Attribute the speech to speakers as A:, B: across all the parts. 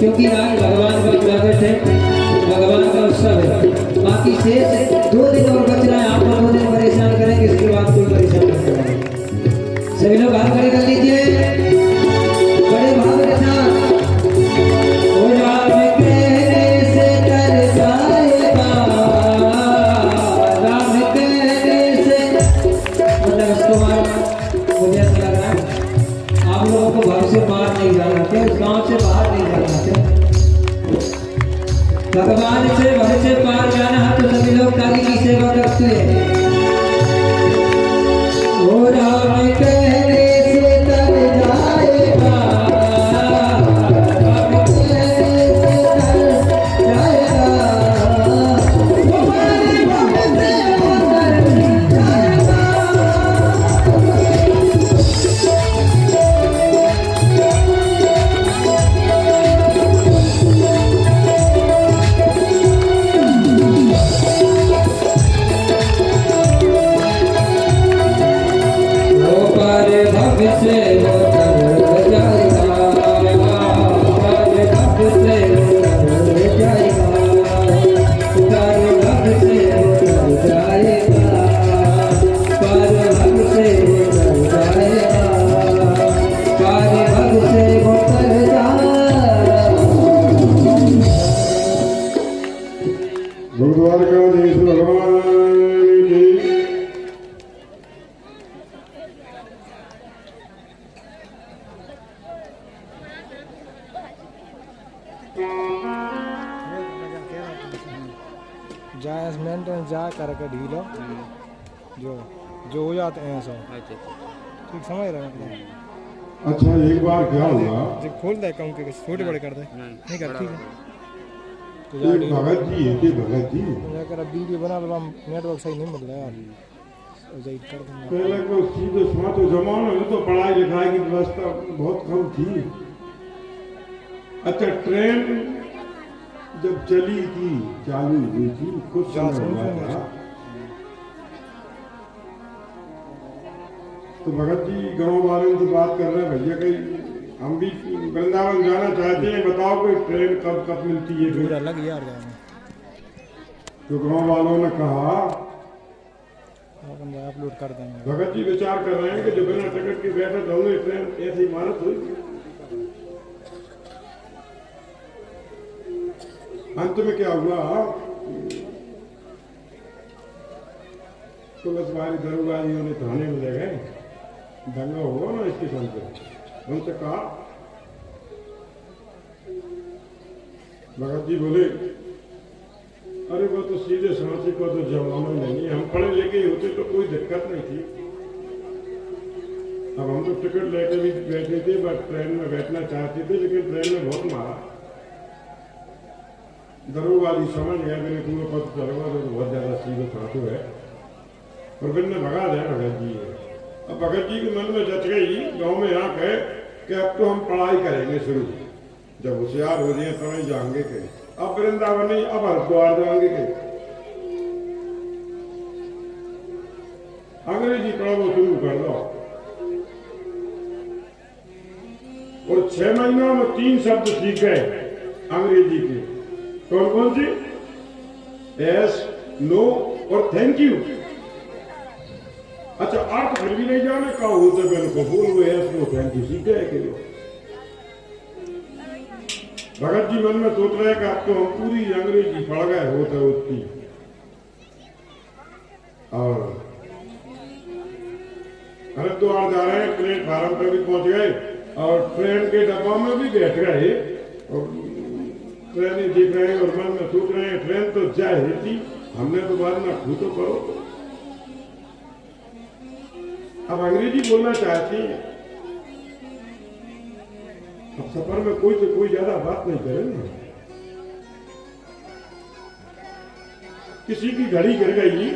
A: क्योंकि आज भगवान का प्रागट है, भगवान का उत्सव है। बाकी शेष 2 दिन और बच रहा है, आप 2 दिन परेशान करेंगे, इसके बाद कोई परेशान नहीं करेगा। सभी लोग हाथ खड़े कर लीजिए, बड़े भाव के साथ। ओ राम कहने से कर जाएगा, राम कहने से, मतलब इसको मुझे ऐसा लग रहा है आप लोगों को घर से बाहर नहीं जाना थे, गांव से बाहर नहीं जाना थे। भगवान से घर से पार जाना है तो सभी लोग काली की सेवा करते हैं। ओ राम कहने से तर जाएगा, राम कहने से तर जाएगा, हमारे भक्त से होकर जाएगा।
B: जायस मेंटेन जा करके ढीलो जो जो हो जाते हैं सब ठीक समझ रहे हैं।
C: अच्छा एक बार क्या हुआ,
B: जो खोल दे कम के छोटे बड़े कर दे नहीं कर ठीक है। तो
C: एक भगत जी है, भगत जी
B: अगर अब वीडियो बना लो, नेटवर्क सही नहीं मिल रहा यार, जाइए कर दूंगा।
C: पहले को सीधे तो जमाने में तो पढ़ाई लिखाई की व्यवस्था बहुत कम थी। अच्छा ट्रेन जब चली थी, चालू हुई थी, कुछ समय हुआ था, तो भगत जी गांव वालों से बात कर रहे हैं, भैया कहीं हम भी वृंदावन जाना चाहते हैं, बताओ कोई ट्रेन कब कब मिलती है।
B: पूरा लग यार
C: तो गांव वालों ने कहा
B: अपलोड कर देंगे।
C: भगत जी विचार कर रहे हैं कि जो बिना टिकट के बैठे दोनों ट्रेन ऐसी इमारत हुई। अंत में क्या हुआ, पुलिस वाली दरोगारियों ने थाने में ले गए, दंगा हुआ ना स्टेशन पे, उनसे कहा, भगत जी बोले अरे वो तो सीधे सांसी को तो जमाना नहीं है, हम पढ़े लिखे होते तो कोई दिक्कत नहीं थी। अब हम तो टिकट लेके भी बैठे थे, बस ट्रेन में बैठना चाहते थे, लेकिन ट्रेन में बहुत मारा। दरोगारी समझ गया, मैंने पूरा पद चलवा तो बहुत ज्यादा सीधे सांसो है, और फिर ने भगा दिया भगत जी है। अब भगत जी के मन में जच गई, गांव में यहाँ कहे कि अब तो हम पढ़ाई करेंगे शुरू, जब होशियार हो जाए तो नहीं जाएंगे कहीं, अब वृंदावन नहीं, अब हरिद्वार जाएंगे कहीं, अंग्रेजी पढ़ाओ शुरू कर दो। और 6 महीनों में 3 शब्द सीख गए अंग्रेजी के। कौन कौन सी? एस, नो और थैंक यू। अच्छा अर्थ फिर भी नहीं जाने का होते, मैंने को बोल वो एस नो थैंक यू सीख गए के लोग। भगत जी मन में सोच रहे कि अब तो हम पूरी अंग्रेजी पढ़ गए होते उसकी। और हरिद्वार जा रहे हैं, प्लेटफार्म पर भी पहुंच गए और ट्रेन के डब्बा में भी बैठ गए और ट्रेन देख रहे हैं और मन में सोच रहे हैं ट्रेन तो जा ही थी, हमने तो बाद में खुद तो करो। अब अंग्रेजी बोलना चाहती है, अब सफर में कोई से कोई ज्यादा बात नहीं करेंगे। किसी की घड़ी गिर गई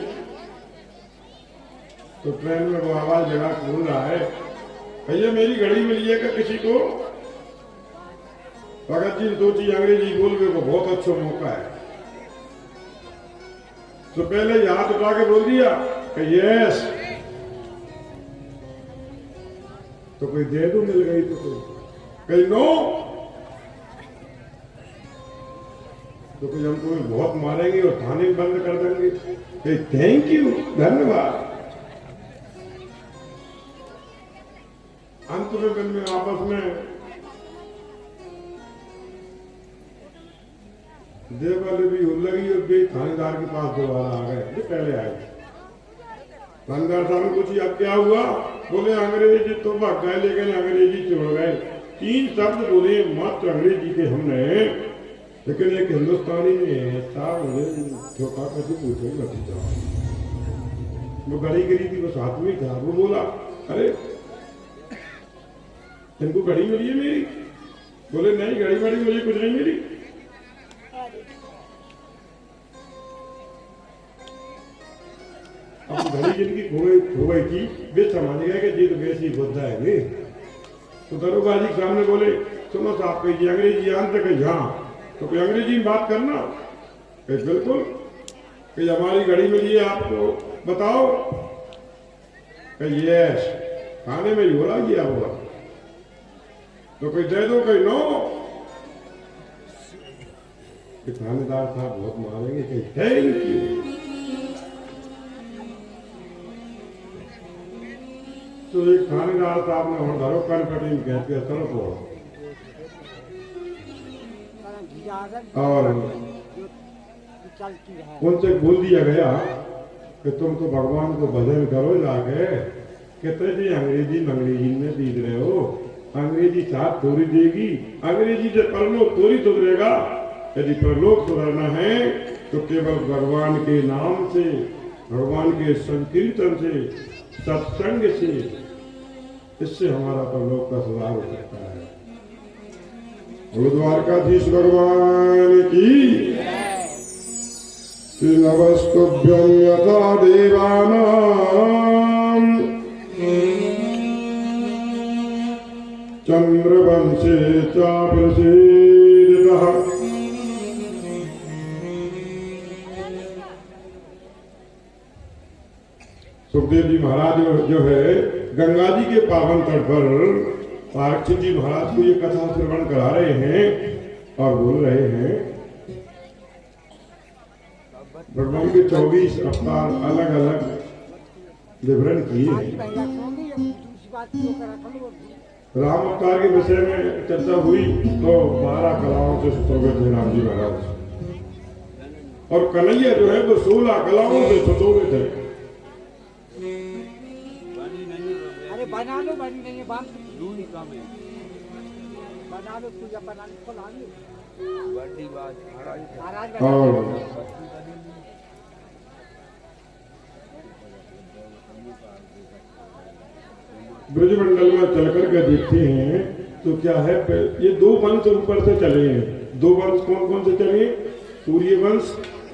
C: तो ट्रेन में वो आवाज लगा बोल रहा है, भैया मेरी घड़ी मिलिएगा किसी को। भगत जी ने सोची अंग्रेजी बोलने को बहुत अच्छा मौका है, तो पहले ही हाथ उठा के बोल दिया कि यस, तो कोई दे दो मिल गई तो कोई नो, तो कुछ हम तुम्हें बहुत मारेंगे और थाने बंद कर देंगे। थैंक यू, धन्यवाद। अंत में दिन में आपस में देवाले भी लगी और भी थानेदार के पास दोबारा आ गए, ये पहले आए। थानेदार साहब ने पूछी अब क्या हुआ? बोले अंग्रेजी तो भाग गए, लेकिन अंग्रेजी छोड़ गए। 3 शब्द बोले मात्र अंग्रेजी के हमने, लेकिन एक हिंदुस्तानी ने साहब मुझे ठोका कैसे पूछे मत जाओ। वो घड़ी गिरी थी, वो साथ में था। वो बोला अरे इनको घड़ी मिली है मेरी? बोले नहीं घड़ी बड़ी मुझे कुछ नहीं मिली। अब घड़ी जिनकी खो गई थी वे समझ गए कि जी तो वैसी बुद्धा है वे। तो दरोगा जी सामने बोले सुनो साहब कहिए अंग्रेजी जानते कहीं? हाँ। तो कोई अंग्रेजी में बात करना? बिल्कुल। कि हमारी घड़ी मिली है आपको, बताओ। यस। खाने में ही हो रहा ये होगा तो कोई दे दो, कोई नो। थानेदार साहब बहुत मारेंगे कि थैंक यू। तो एक थानेदार साहब ने और धरो कन कटिंग कहते हैं चलो को, और उनसे बोल दिया गया कि तुम तो भगवान को भजन करो जाके, कहते जी अंग्रेजी में बीत रहे हो, अंग्रेजी साथ थोड़ी देगी, अंग्रेजी से परलोक थोड़ी सुधरेगा। यदि परलोक सुधरना है तो केवल भगवान के नाम से, भगवान के संकीर्तन से, सत्संग से, इससे हमारा परलोक का सुधार हो सकता है। बोलो द्वारकाधीश भगवान की। नमस्तुभ्यं यथा देवानां चंद्रवंशे चाप्रसीदितः सुखदेव जी महाराज जो है गंगा जी के पावन तट पर परीक्षित जी महाराज को ये कथा श्रवण करा रहे हैं और बोल रहे हैं भगवान के 24 अवतार अलग अलग विवरण किए हैं। राम अवतार के विषय में चर्चा हुई तो 12 कलाओं से सुशोभित थे राम जी महाराज, और कन्हैया जो है वो 16 कलाओं से सुशोभित है।
D: अरे बना लो, बनी नहीं है बात, बना लो पूजा बनाने को ला लो।
C: और ब्रजमंडल में चल करके देखते हैं तो क्या है, ये 2 वंश ऊपर से चले हैं। 2 वंश कौन कौन से चले? सूर्य वंश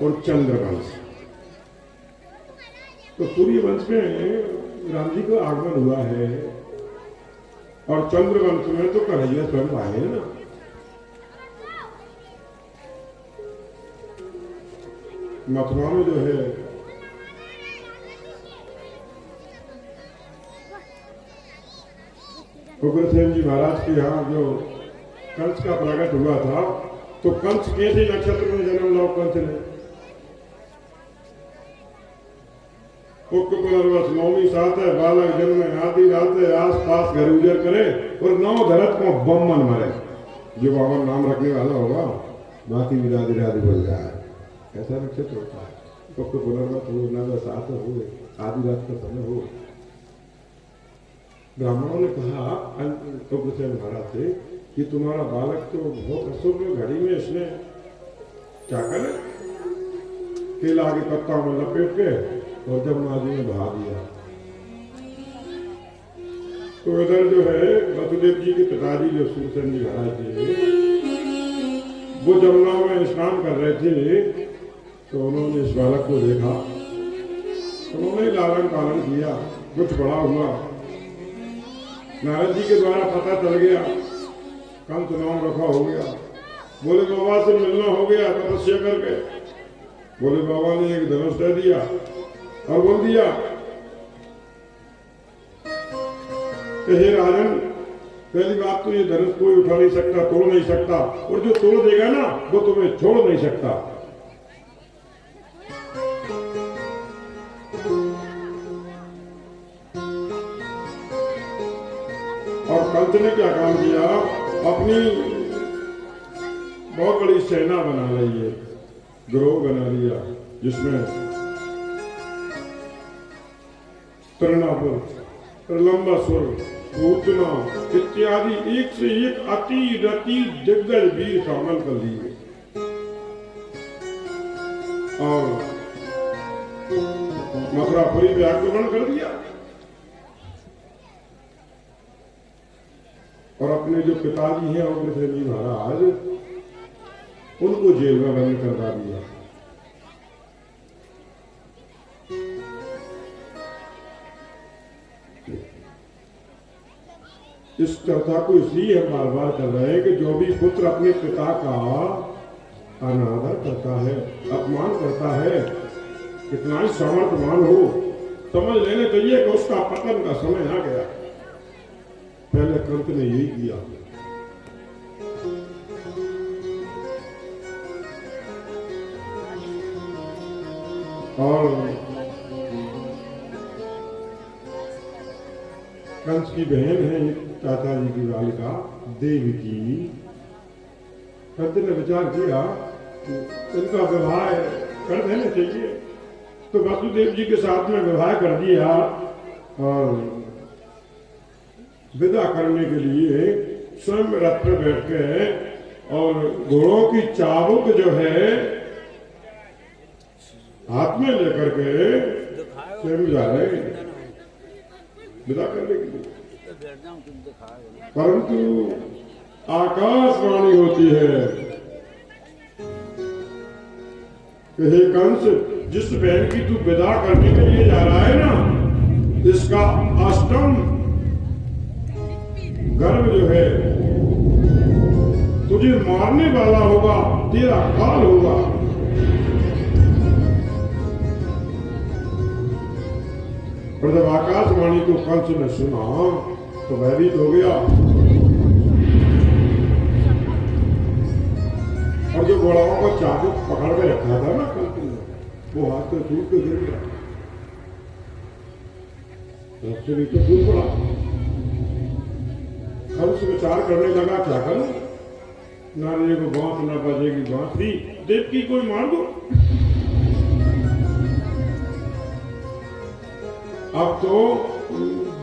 C: और चंद्र वंश। तो सूर्य वंश में राम जी का आगमन हुआ है और चंद्र वंश में तो कन्हैया स्वयं आए हैं ना। मथुरा में जो है उग्रसेन जी महाराज के यहाँ जो कंस का प्रकट हुआ था, तो कंस कैसे नक्षत्र में जन्म लो? कंस ने पुनर्वश 9वीं सात है, बालक जन्म आदि रात है, आस पास घर उजर करे और 9 धरत को बम मन मरे। जो बाबा नाम रखने वाला होगा बाकी विराधि राधि बोल जाए, ऐसा नक्षत्र होता है। पुनर्वश हो, 9 सात हो, आदि रात का समय हो। ब्राह्मणों ने कहा उग्रसेन महाराज से कि तुम्हारा बालक तो बहुत अशुभ घड़ी में इसने क्या करे, केला के पत्ता में लपेट के और जमुना जी में बहा दिया। तो इधर जो है वसुदेव जी के पिताजी जो सुरसेन जी महाराज थे, वो जमुना में स्नान कर रहे थे, तो उन्होंने इस बालक को देखा, उन्होंने लालन पालन किया, कुछ बड़ा हुआ। नारद जी के द्वारा पता चल गया, कंस नाम रखा हो गया। बोले बाबा से मिलना हो गया तपस्या करके। बोले बाबा ने एक धनुष दे दिया और बोल दिया कि हे राजन, पहली बात तो ये धनुष कोई उठा नहीं सकता, तोड़ नहीं सकता, और जो तोड़ देगा ना वो तुम्हें छोड़ नहीं सकता। और कंस ने क्या काम किया, अपनी बहुत बड़ी सेना बना ली है, गिरोह बना लिया, जिसमें तृणापुर, प्रलंबासुर, पूतना इत्यादि एक से एक अति रति दिग्गज वीर शामिल कर लिए और मथुरापुरी पे आक्रमण कर दिया और अपने जो पिताजी हैं अग्रसेनी महाराज, उनको जेल में बंद करवा दिया। इस चर्चा को इसलिए हम बार बार कर रहे हैं कि जो भी पुत्र अपने पिता का अनादर करता है, अपमान करता है, कितना ही सामर्थ्यवान हो, समझ लेना चाहिए कि उसका पतन का समय आ गया। पहले कंस ने यही किया। और कंस की बहन है चाचा जी की बालिका देवकी। कंस ने विचार किया कि इनका विवाह कर देना चाहिए, तो वसुदेव जी के साथ में विवाह कर दिया और विदा करने के लिए स्वयं रथ पर बैठ के और घोड़ों की चाबुक जो है हाथ में लेकर के स्वयं जा रहे विदा करने के लिए। परंतु आकाशवाणी होती है कि हे कंस, जिस बहन की तू विदा करने के लिए जा रहा है ना, इसका अष्टम गर्भ जो है तुझे मारने वाला होगा, तेरा काल होगा। और जब आकाशवाणी को कंस ने सुना तो भयभीत हो गया और जो घोड़ाओं को चाबुक पकड़ के रखा था ना कंस ने, वो हाथ से टूट के गिर गया, रथ से नीचे टूट पड़ा। कंस विचार करने लगा क्या करूं, नारिये को बांस न बजेगी बांसुरी, देवकी कोई मार दो। अब तो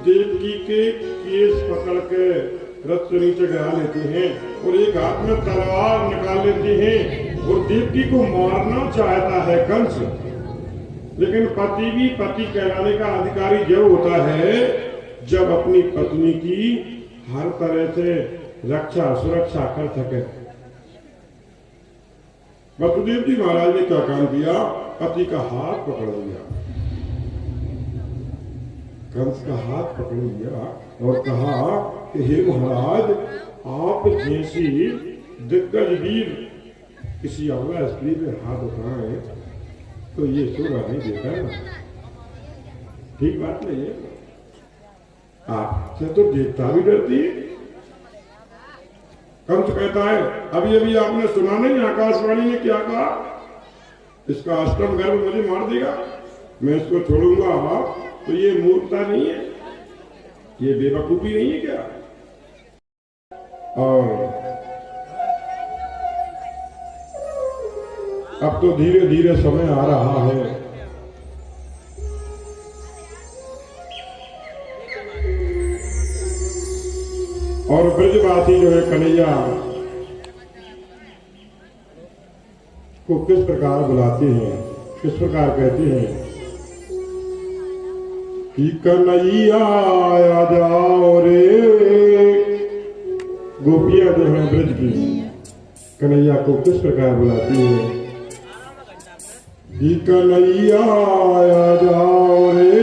C: देवकी के केस पकड़ के रथ से नीचे गिरा लेते हैं और एक हाथ में तलवार निकाल लेते हैं और देवकी को मारना चाहता है कंस। लेकिन पति भी पति कहलाने का अधिकारी जब होता है जब अपनी पत्नी की हर तरह से रक्षा सुरक्षा कर सके। वसुदेव जी महाराज ने क्या काम किया, पति का हाथ पकड़ लिया, कंस का हाथ पकड़ लिया और कहा कि हे महाराज, आप जैसी दिग्गज वीर किसी अबला स्त्री पे हाथ उठाए तो ये शोभा नहीं देता ना, ठीक बात नहीं है। आपसे तो देवता भी डरती है। कंस कहता है अभी अभी आपने सुना नहीं आकाशवाणी ने क्या कहा, इसका अष्टम गर्भ मुझे मार देगा, मैं इसको छोड़ूंगा, तो ये मूर्खता नहीं है, ये बेवकूफी नहीं है क्या। और अब तो धीरे धीरे समय आ रहा है, और ब्रजवासी जो है कन्हैया को किस प्रकार बुलाते हैं, किस प्रकार कहते हैं कि कन्हैया आ जाओ रे। गोपियां जो है ब्रज की कन्हैया को किस प्रकार बुलाती है कि कन्हैया आ जाओ रे,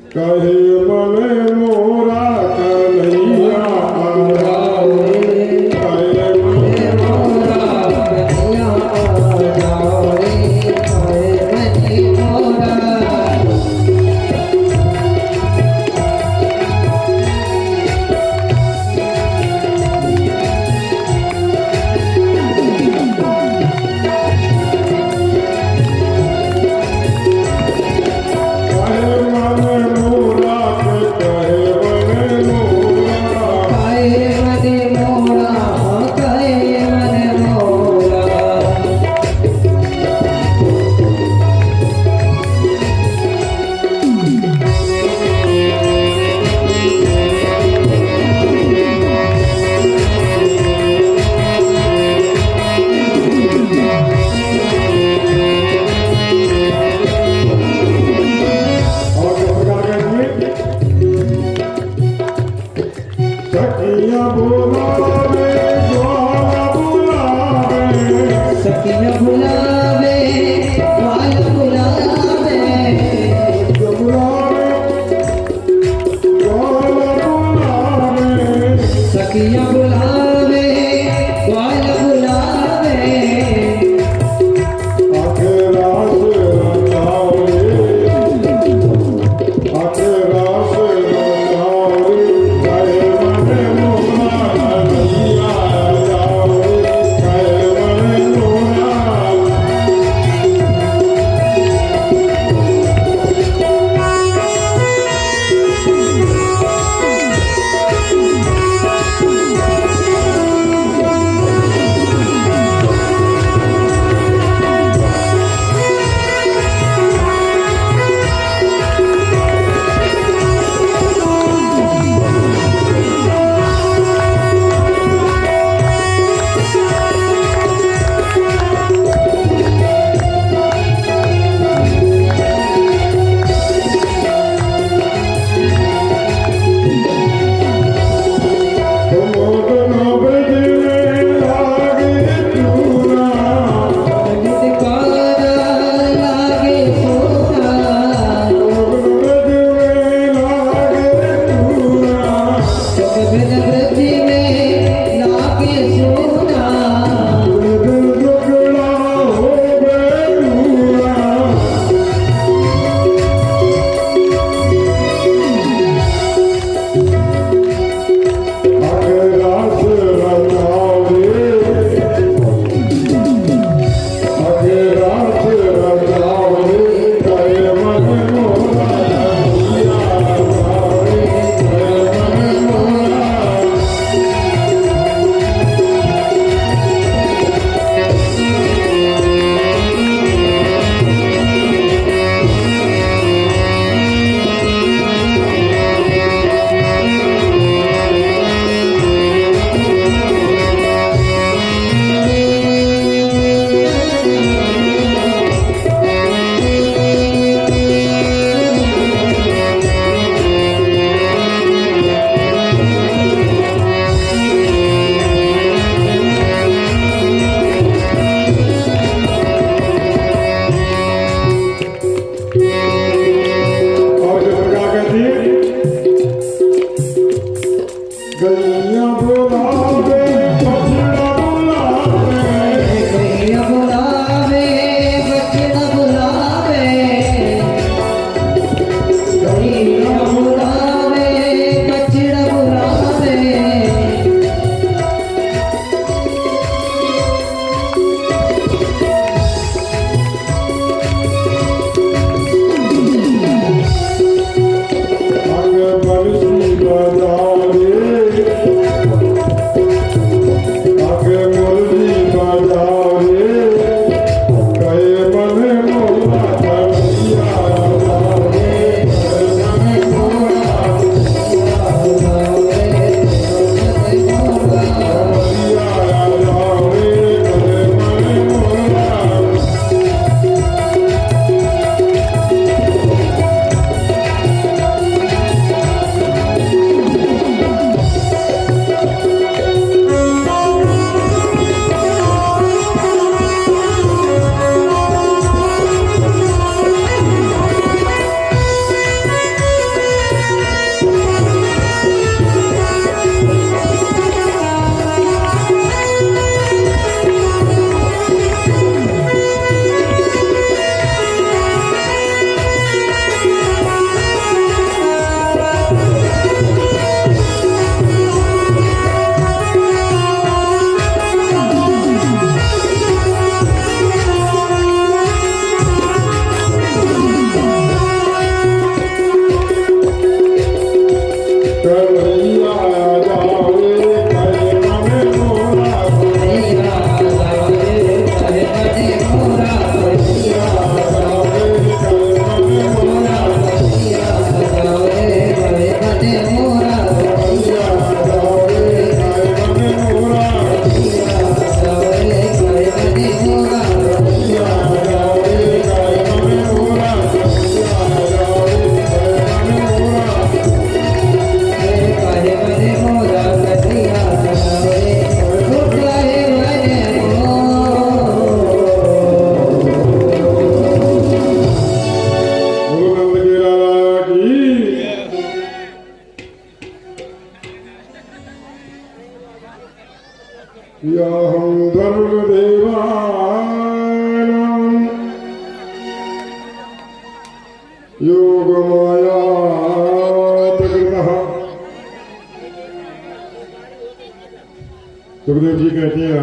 C: कहे मन मोरा कन्हैया आ जाओ रे, कहे मन मोरा कन्हैया आ जाओ रे, कहे मन मोरा।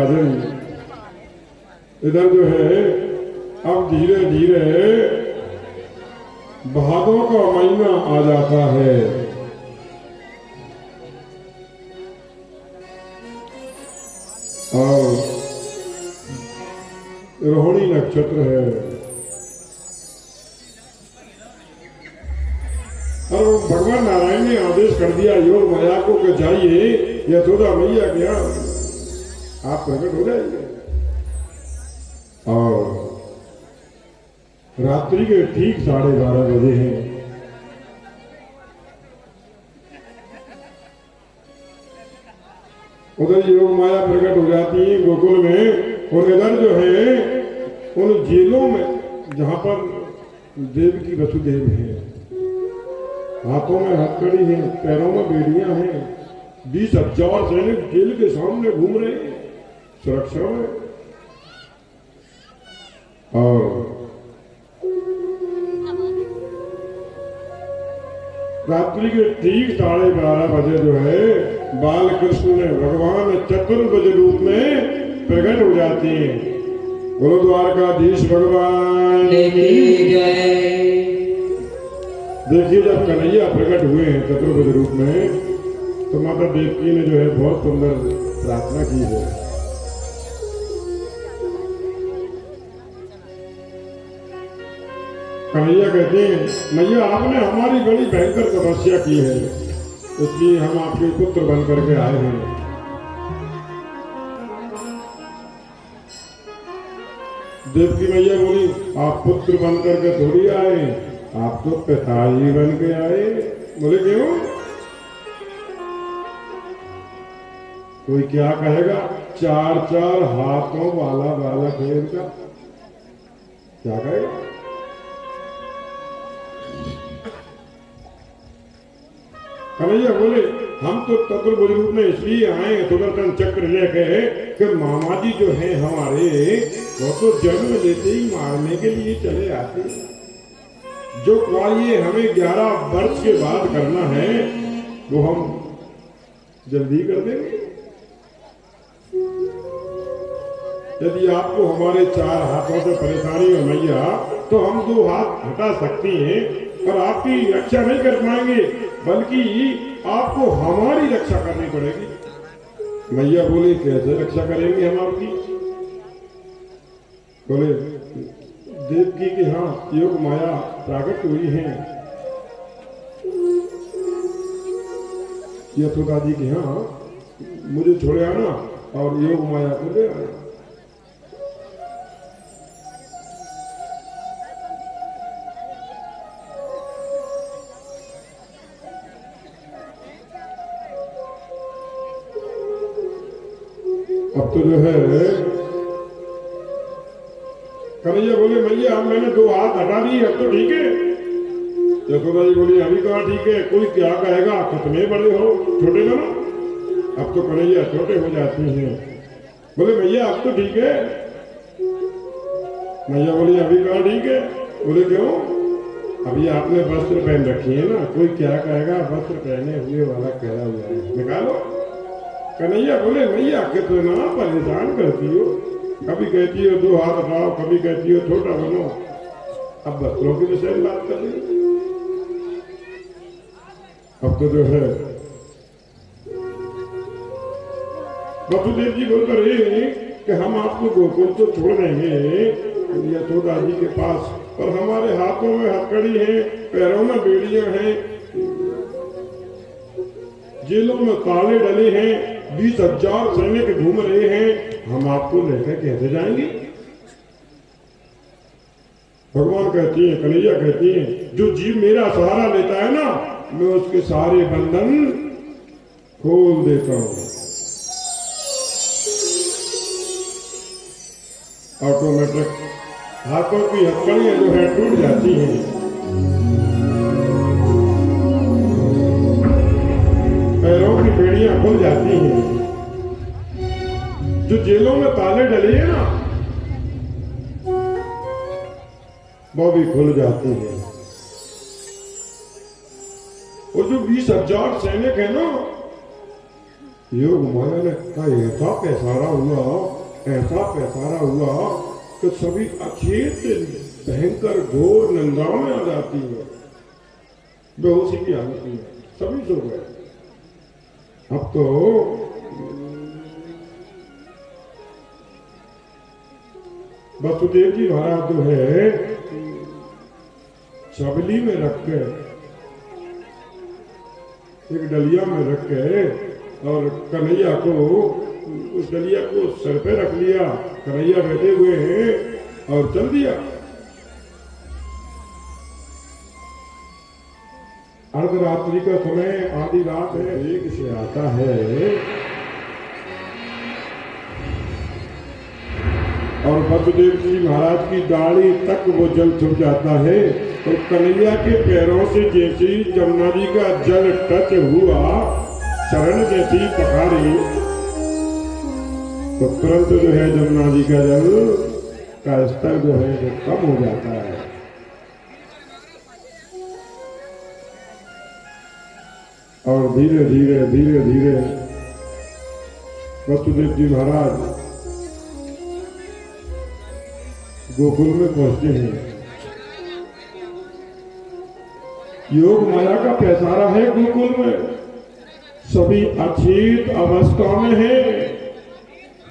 C: राजन, इधर जो है अब धीरे धीरे भादों का महीना आ जाता है और रोहिणी नक्षत्र है और भगवान नारायण ने आदेश कर दिया योग माया को कि जाइए यशोदा मैया के यहाँ आप प्रकट हो जाएंगे। और रात्रि के ठीक 12:30 बजे हैं। उधर योग माया प्रकट हो जाती है गोकुल में और इधर जो है उन जेलों में जहां पर देवकी वसुदेव है, हाथों में हथकड़ी है, पैरों में बेड़ियां हैं, 20,000 सैनिक जेल के सामने घूम रहे हैं सुरक्षा में। और रात्रि के ठीक 12:30 बजे जो है बाल कृष्ण ने भगवान चतुर्भुज रूप में प्रकट हो जाती हैं। बोलो द्वारकाधीश भगवान की जय। देखिए जब कन्हैया प्रकट हुए हैं चतुर्भुज रूप में तो माता देवकी ने जो है बहुत सुंदर प्रार्थना की है। कन्हैया कहते हैं मैया आपने हमारी बड़ी भयंकर तपस्या की है इसलिए हम आपके पुत्र बन करके आए हैं। देवकी मैया बोली आप पुत्र बन करके थोड़ी आए, आप तो पिताजी बन के आए। बोले क्यों? कोई क्या कहेगा 4-4 हाथों वाला बालक है इनका, क्या कहेगा? कन्हैया बोले हम तो चतुर्भुज रूप में इसलिए आए सुदर्शन चक्र लेके कि मामा जी जो है हमारे वो तो जन्म लेते ही मारने के लिए चले आते। जो कार्य हमें 11 वर्ष के बाद करना है वो हम जल्दी कर देंगे। यदि आपको हमारे 4 हाथों से परेशानी हो मैया तो हम 2 हाथ हटा सकती हैं और आपकी रक्षा नहीं कर पाएंगे बल्कि आपको हमारी रक्षा करनी पड़ेगी। मैया बोले कैसे रक्षा करेंगे हम आपकी? बोले देवकी के हाँ योग माया प्रकट हुई है, यशोदा जी के हाँ मुझे छोड़े आना और योग माया को ले आना। अब तो जो है कन्हैया बोले मैया अब मैंने 2 हाथ हटा दिए अब तो ठीक है। यशोदा जी बोली अभी कहा ठीक है, कोई क्या कहेगा कितने बड़े हो छोटे बनो। अब तो कन्हैया छोटे हो जाते हैं। बोले मैया अब तो ठीक है। मैया बोली अभी कहा ठीक है। बोले क्यों? अभी आपने वस्त्र पहन रखी है ना, कोई क्या कहेगा वस्त्र पहने हुए वाला कहरा हुआ है निकालो। कन्हैया बोले मैया कितना परेशान करती हो, कभी कहती हो 2 हाथ हटाओ, कभी कहती हो छोटा बनो। अब वस्त्रों के विषय में बात कर रही। अब तो जो है वसुदेव जी बोल रहे कि हम आपको गोकुल तो छोड़ देंगे यशोदा जी के पास, पर हमारे हाथों में हथकड़ी है, पैरों में बेड़ियां हैं, जेलों में ताले डले हैं, 20,000 सैनिक घूम रहे हैं, हम आपको लेकर कैसे जाएंगे? भगवान कहती है, कन्हैया कहती है जो जीव मेरा सहारा लेता है ना मैं उसके सारे बंधन खोल देता हूं। ऑटोमेटिक हाथों की हथकड़ियां जो है टूट जाती हैं, पैरों की बेड़ियां खुल जाती हैं, जो जेलों में ताले डले हैं ना वो भी खुल जाती है। और जो 20,000 सैनिक है ना योग माया ने कहा ऐसा पैसारा हुआ ऐसा पैसारा हुआ कि सभी अचेत भयंकर घोर निंदाओं में आ जाती है, बेहोशी की हालत में सभी सो गए। अब तो वसुदेव जी महाराज जो है चबली में रख के, एक डलिया में रख के, और कन्हैया को, उस डलिया को सर पे रख लिया, कन्हैया बैठे हुए हैं और चल दिया। अर्धरात्रि का समय, आधी रात है, एक से आता है और वसुदेव जी महाराज की दाढ़ी तक वो जल छुप जाता है। तो कन्हैया के पैरों से जैसे ही जमुना जी का जल टच हुआ, शरण जैसी पखारी, तो तुरंत जो है जमुना जी का जल का स्तर जो है वो कम हो जाता है। और धीरे धीरे धीरे धीरे वसुदेव जी महाराज गोकुल में पहुंचते हैं। योग माया का पैसारा है गोकुल में, सभी अचेत अवस्था में है,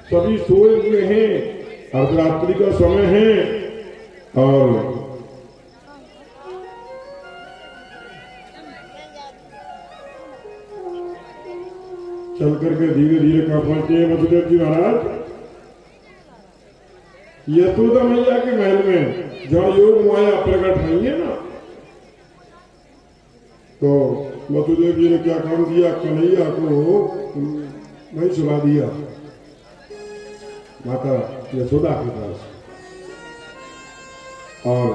C: सभी सोए हुए हैं, अर्धरात्रि का समय है और चल करके धीरे धीरे कहाँ पहुंचते हैं वसुदेव जी महाराज? यशोदा मैया के महल में, जहाँ योग माया प्रकट नहीं है ना। तो वसुदेव जी ने क्या काम किया, कन्हैया को वहीं सुला दिया माता यशोदा के पास, और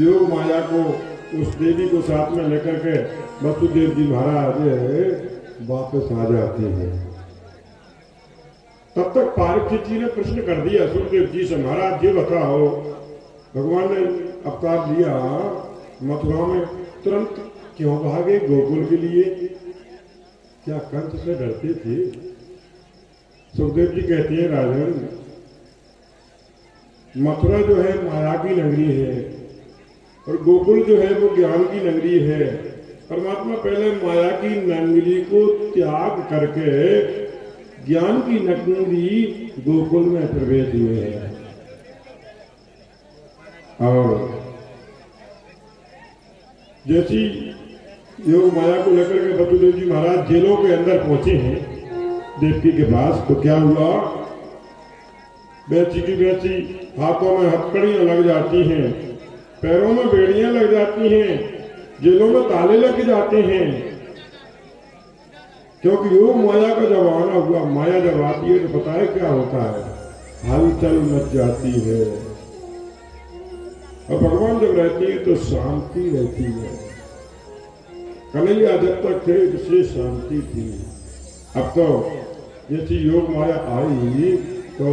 C: योग माया को, उस देवी को साथ में लेकर के वसुदेव जी महाराज वापस आ जाते हैं। तब तक परीक्षित जी ने प्रश्न कर दिया सुखदेव जी से, महाराज ये बताओ, भगवान ने अवतार लिया मथुरा में, तुरंत क्यों भागे गोकुल के लिए? क्या कंस से डरते थे? सुखदेव जी कहते हैं, राजन, मथुरा जो है माया की नगरी है और गोकुल जो है वो ज्ञान की नगरी है। परमात्मा पहले माया की नगरी को त्याग करके ज्ञान की नगरी गोकुल में प्रवेश हुए हैं। और जैसी योग माया को लेकर के वसुदेव जी महाराज जेलों के अंदर पहुंचे हैं देवकी के पास, तो क्या हुआ, वैसी की वैसी हाथों में हथकड़ियां लग जाती हैं, पैरों में बेड़ियां लग जाती हैं, जेलों में ताले लग जाते हैं, क्योंकि योग माया का जब आना हुआ, माया जब आती है तो पता है क्या होता है, हलचल मच जाती है। और भगवान जब रहती है तो शांति रहती है। कन्हैया जब तक थे विशेष शांति थी। अब तो जैसी योग माया आई तो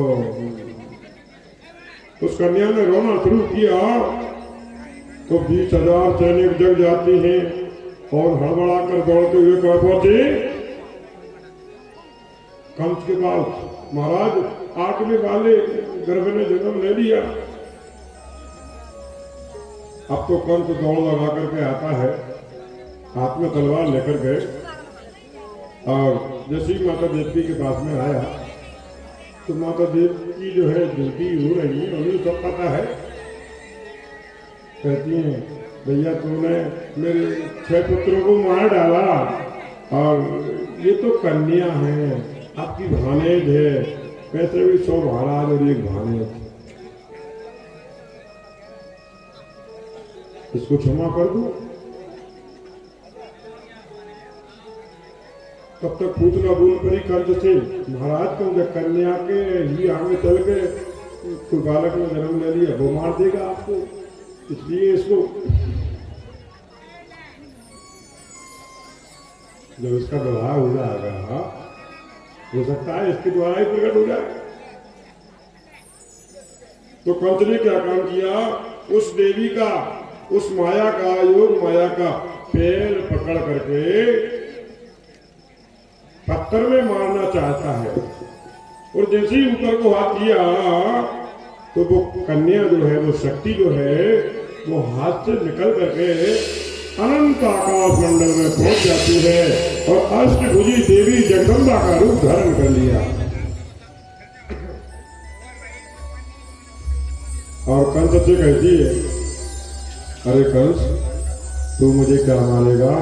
C: उस कन्या ने रोना शुरू किया, तो 20,000 सैनिक जग जाते हैं और हड़बड़ा कर दौड़ते हुए कहाँ पहुंचे? कंस के पास। महाराज, 8वें वाले गर्भ ने जन्म ले लिया। अब तो कंस दौड़ लगा करके आता है, हाथ में तलवार लेकर गए, और जैसे ही माता देवकी के पास में आया तो माता देवकी जो है झूठी हो रही है, उन्हें सब पता है। कहती हैं, भैया तूने मेरे 6 पुत्रों को मार डाला और ये तो कन्या है, आपकी भानेज है, वैसे भी 100 महाराज और एक भानेज, इसको क्षमा कर दो। तब तक पूतना बोल पड़ी कंस से, महाराज को जब कन्या के ही आगे चल के कोई बालक ने जन्म ले लिया, वो मार देगा आपको, इसलिए इसको, जब इसका विवाह हो जाएगा हो सकता है इसके द्वारा ही प्रकट हो जाए। तो कंस ने क्या काम किया, उस देवी का, उस माया का, योग माया का पैर पकड़ करके पत्थर में मारना चाहता है, और जैसे ही ऊपर को हाथ किया तो वो कन्या जो है, वो शक्ति जो है, वो हाथ से निकल करके अनंत आकाश मंडल में पहुंच जाती है और अष्टभुजी देवी जगदम्बा का रूप धारण कर लिया। और कंस से कहती है, अरे कंस, तू मुझे क्या मारेगा?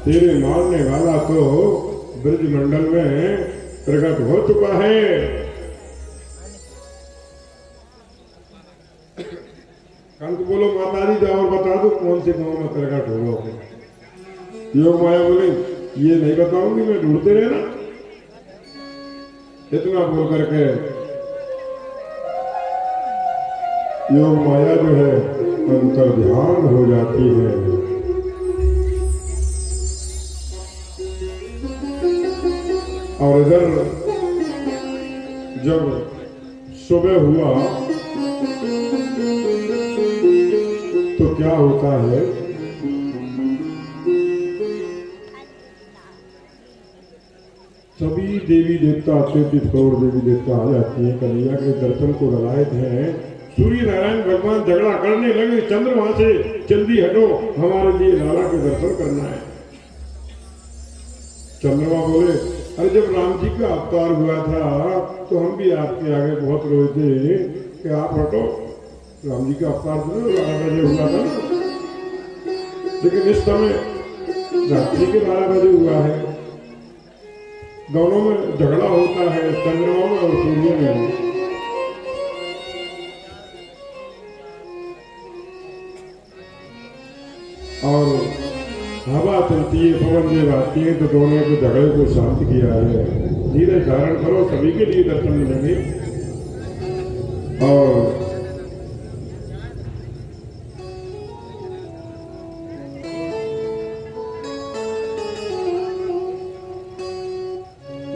C: तेरे मारने वाला तो ब्रज मंडल में प्रकट हो चुका है। कंस बोलो, माता जी जाओ बता दो कौन से गांव में प्रकट हो। योग माया बोले, ये नहीं बताऊंगी, मैं ढूंढते रहना। इतना बोल करके योग माया जो है अंतर ध्यान हो जाती है। और इधर जब सुबह हुआ तो क्या होता है, सभी देवी देवता, 33 करोड़ देवी देवता आ जाती हैं कन्हैया के दर्शन को ललायत हैं। सूर्य नारायण भगवान झगड़ा करने लगे, चंद्रमा से जल्दी हटो, हमारे लिए लाला के दर्शन करना है। चंद्रमा बोले, अरे जब राम जी का अवतार हुआ था तो हम भी आपके आगे बहुत रोए थे कि आप हटो, राम जी का अवतार तो 12 बजे हुआ था ना, लेकिन इस समय रात्रि के 12 बजे हुआ है। दोनों में झगड़ा होता है, चंद्रमा में और सूर्य में। और हवा चलती है, पवन देव आती है, तो दोनों को झगड़े को शांत किया है। धीरे धारण करो, सभी के लिए दर्शन मिलेंगे। और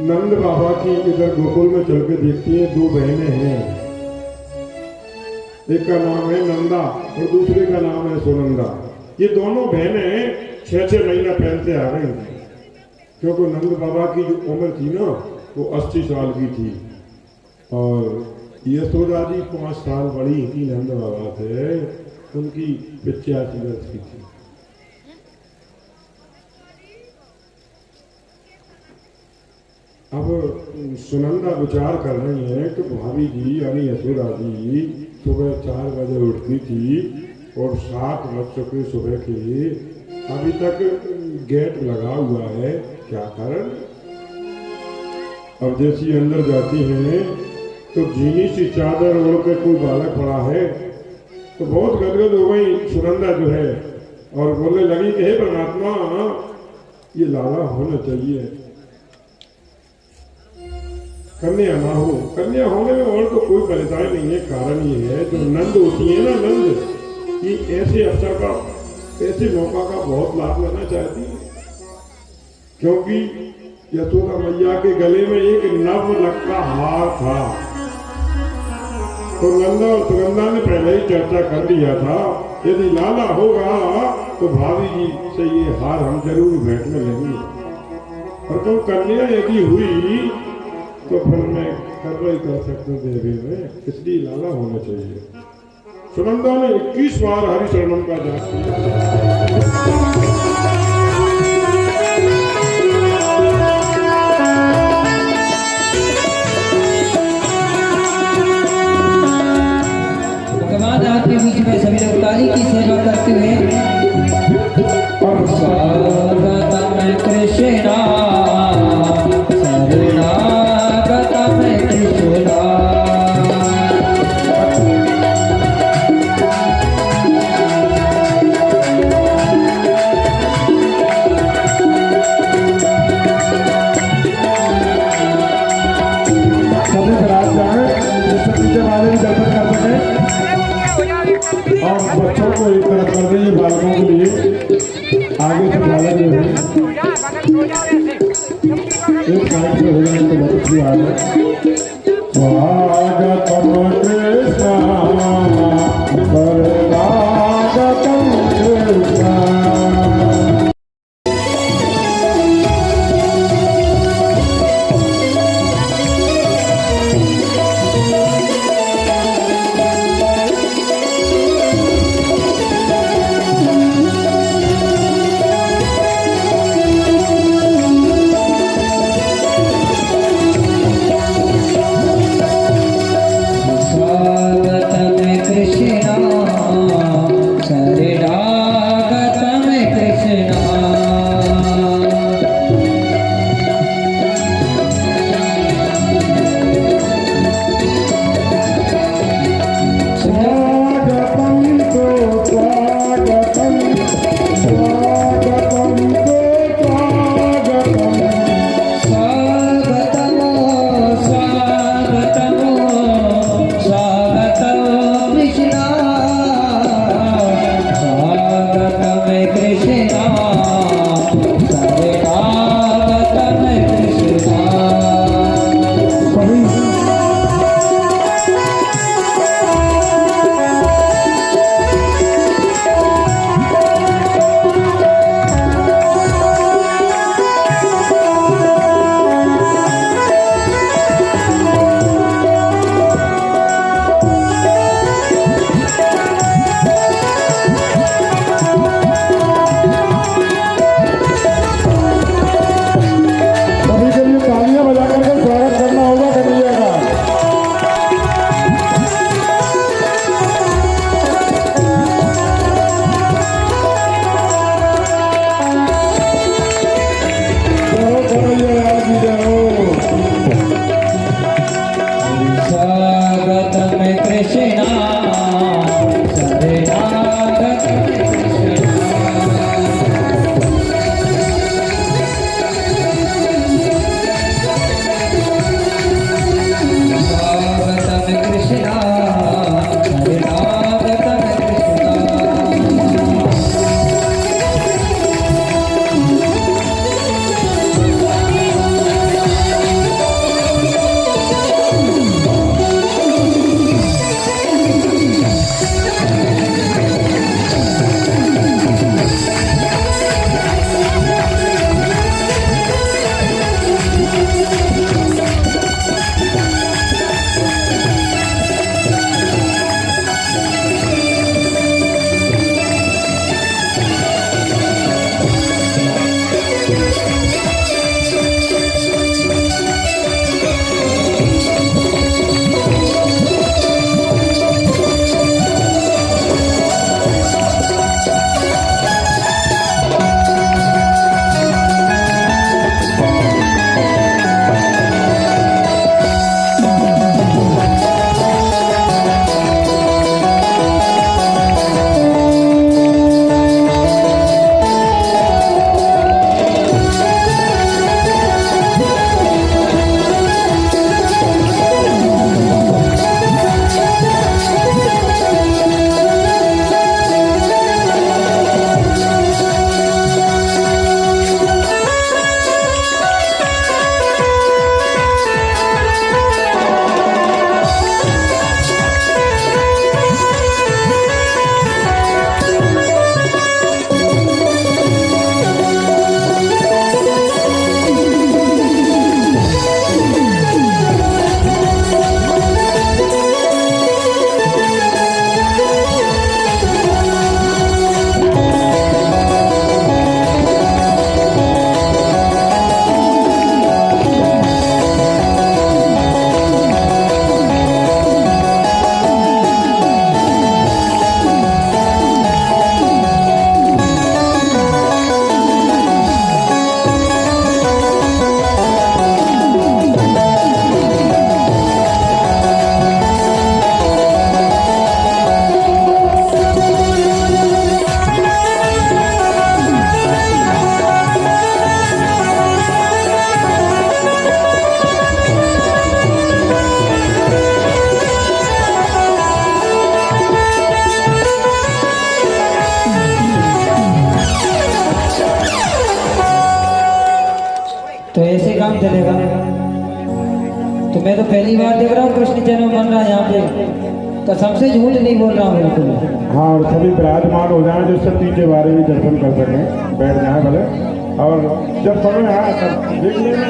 C: नंद बाबा की इधर गोकुल में चल के देखती है, 2 बहनें हैं। एक का नाम है नंदा और दूसरे का नाम है सुनंदा। ये दोनों बहनें 6-6 महीना पहले आ गई थी, क्योंकि नंद बाबा की जो उम्र थी ना वो 80 साल की थी और यशोदा जी 5 साल बड़ी थी नंद बाबा से, उनकी 85 वर्ष की थी। अब सुनंदा विचार कर रही है कि भाभी जी यानी यशोदा जी सुबह 4 बजे उठती थी और 7 बज चुके सुबह के, अभी तक गेट लगा हुआ है, क्या कारण? अब जैसी अंदर जाती हैं तो झीनी सी चादर ओढ़ के कोई बालक पड़ा है, तो बहुत गदगद हो गई सुनंदा जो है और बोलने लगी कि हे परमात्मा, ये लाला होना चाहिए, कन्या ना हो। कन्या होने में और तो कोई परेशानी नहीं है, कारण ये है जो नंद होती है ना, नंद ये ऐसे अवसर का, ऐसे मौका का बहुत लाभ लेना चाहती है, क्योंकि यशोदा मैया के गले में एक नव लक्का हार था। तो नंदा और सुगंधा ने पहले ही चर्चा कर लिया था, यदि लाला होगा तो भाभी जी से ये हार हम जरूर भेंट में लेंगे, और तुम कन्या यदि हुई तो फिर मैं कार्रवाई कर सकता हूँ देवी में, इसलिए लाला होना चाहिए। सुनंदा ने 21 बार हरिशरणम का जाप किया।
A: भगवान आपके बीच में सभी लोग ताली की सेवा करते हुए और स्वागतम कृष्णा शरणागतम कृष्णा।
C: और बच्चों को एक तरफ कर रही है, बालकों के लिए आगे से बालक जो है एक साइड से हो जाए तो बहुत अच्छी बात है। स्वागतम कृष्णा शरणागतम कृष्णा।
A: कृष्णा शरणागत कृष्णा तो ऐसे काम चलेगा? तो मैं तो पहली बार देख रहा हूँ कृष्ण जन्म बन रहा है यहाँ पे, कसम से झूठ नहीं बोल रहा हूँ बिल्कुल।
C: हाँ, और सभी विराजमान हो जाए जो सब तीजे बारे में दर्शन कर सकें, बैठ जाए भले, और जब समय आए तब देख लेना।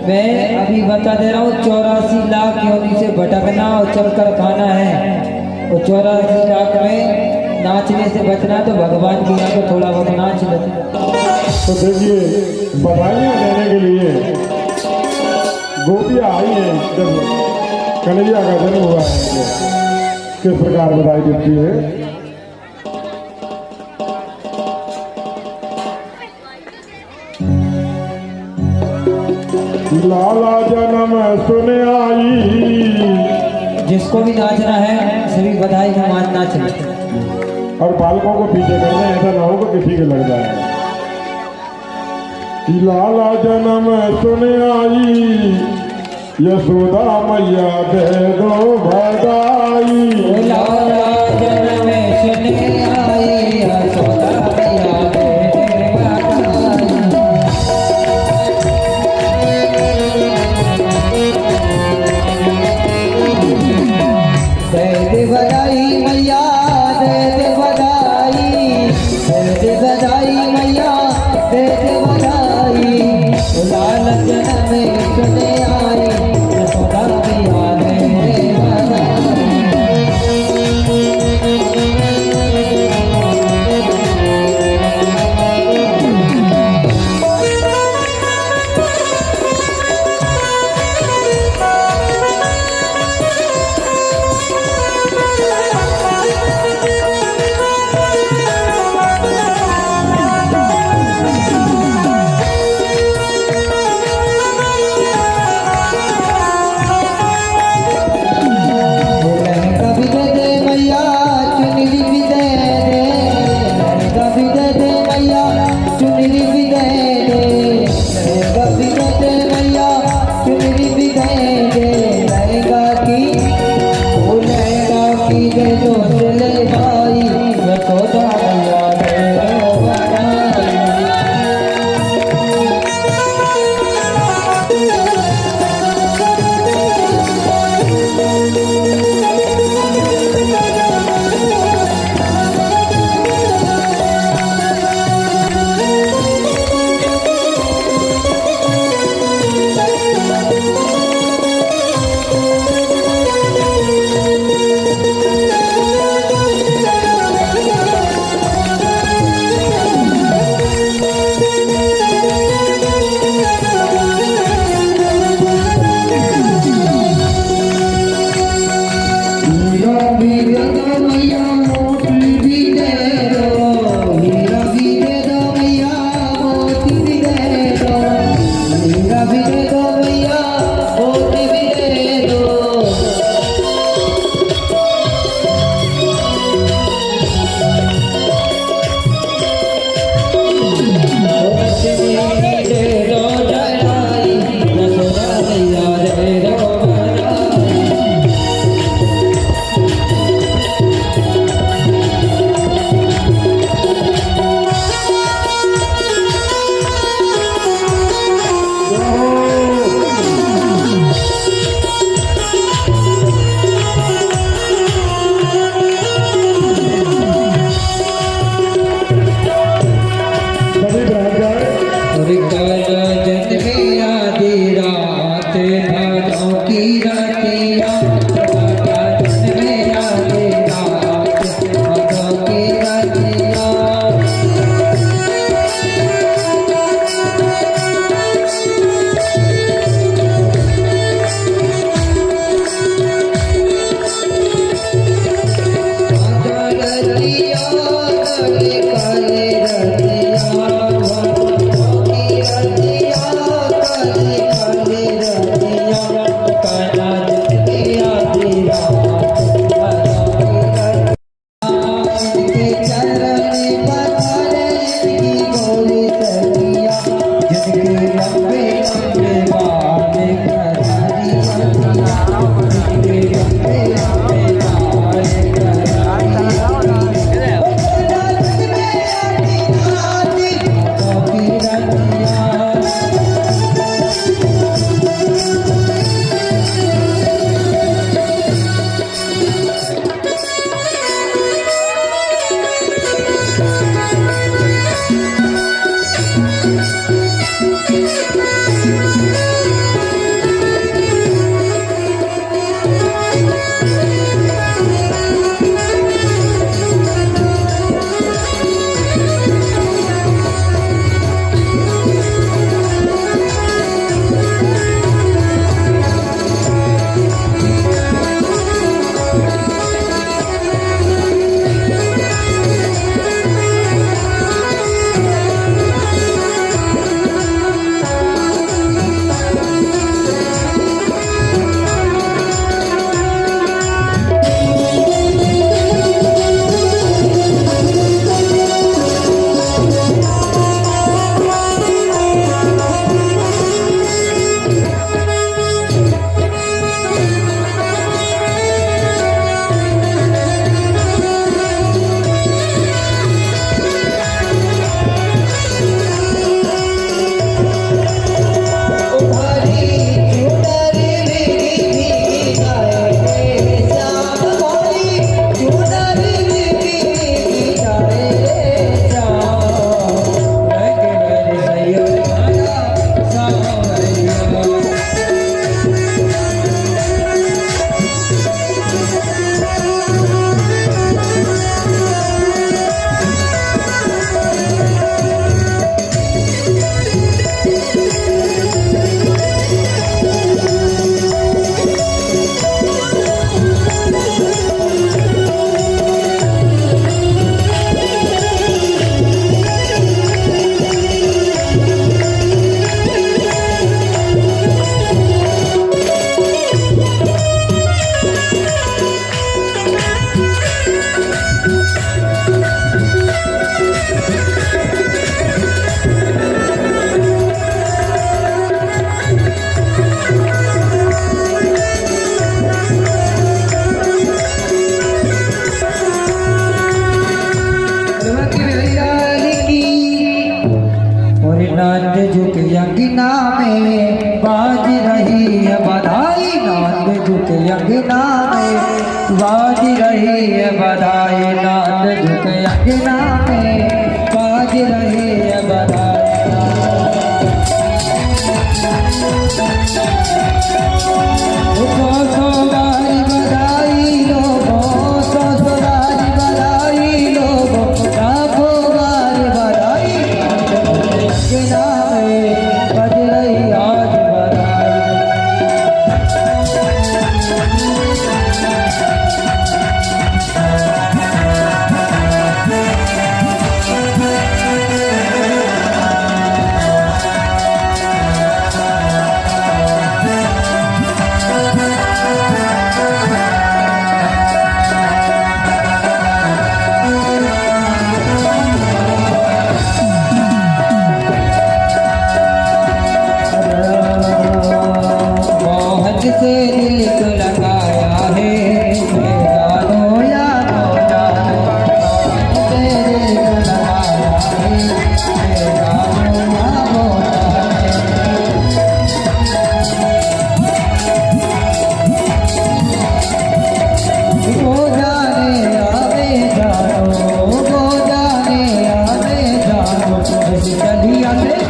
A: मैं अभी बता दे रहा हूँ 84 लाख योनि से भटकना और चलकर खाना है, और 84 लाख में नाचने से बचना, तो भगवान की यहाँ पे थोड़ा बहुत नाच लेते।
C: तो देखिए, बधाइयाँ देने के लिए गोपियाँ आई हैं जब कन्हैया का जन्म हुआ है, तो किस प्रकार बधाई देती है। लाला जन्म सुने आई,
A: जिसको भी नाचना है सभी बधाई में नाच लेते,
C: और बालकों को पीछे करना, ऐसा ना हो कि किसी के लग जाए। लाला जन्म सुन आई, यशोदा मैया दे दो बधाई।
A: लाला जन्म सुन आई, यशोदा मैया दे दो बधाई। मैया दे दे बधाई, दे दे बधाई मैया दे दे बधाई। लाल जन्म सुने आई, यशोदा मैया दे दे बधाई। यज्ञना में बाज रही है बधाई नाद झुक यज्ञना में बाज रही है बधाई से दिल को लगाया है जानो या जानो से दिल को लगाया है जानो या वो जाने आवे जानो वो जाने आवे जानो चलिया से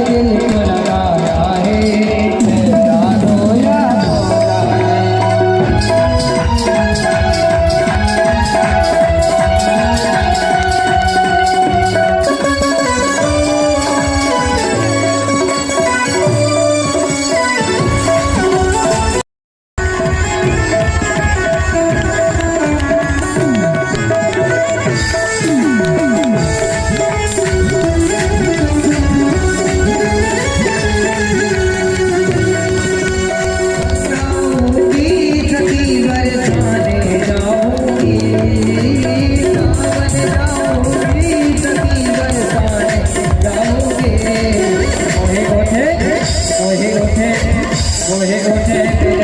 A: दिल को लगाया ओहे ओठे